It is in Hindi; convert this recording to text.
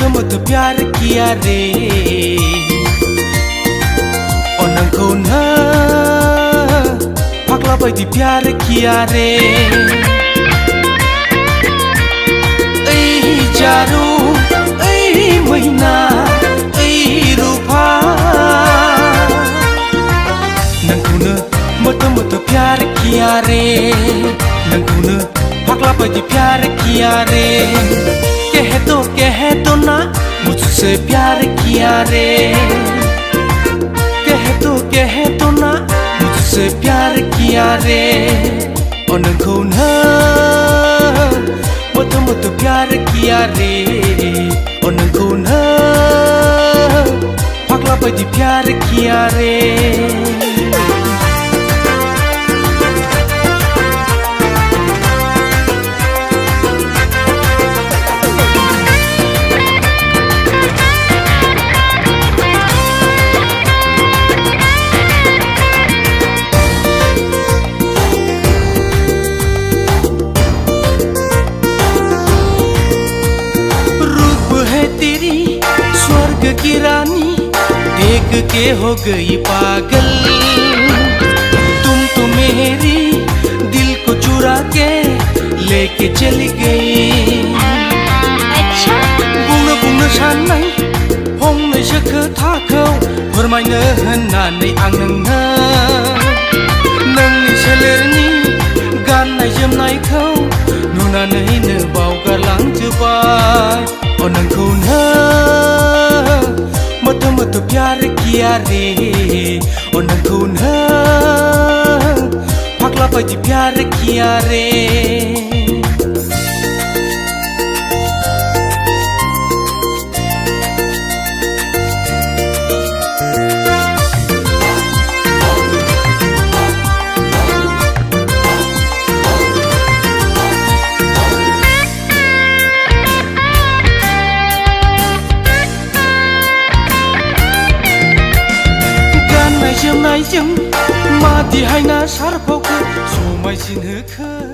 मत प्यार किया रे नोंखौ नो फाग्ला बायदि प्यार किया रे ओइ जारु ओइ मैना ओइ रूपा नोंखौनो मत प्यार किया रे नोंखौनो फाग्ला बायदि प्यार किया रे कह तो ना मुझसे प्यार किया रे कह तो ना मुझसे प्यार किया रे नोंखौ नो मत प्यार किया रे नोंखौ नो फाग्ला बायदि प्यार किया रे की रानी देख के हो गई पागल तुम तो मेरी दिल को चुरा के लेके चली गई अच्छा बुंनो साननाय फंनैसो खोथाखौ फोरमायनो होननानै आं नोंनि सोलेरनि गाननाय जोमनायखौ नुनानैनो बावगारलांजोबबाय नोंखौ मत प्यार किया रे नोंखौ नो फाग्ला बायदि प्यार किया रे जोमनायजों मादिहायना सारफावखौ समायसिन होखो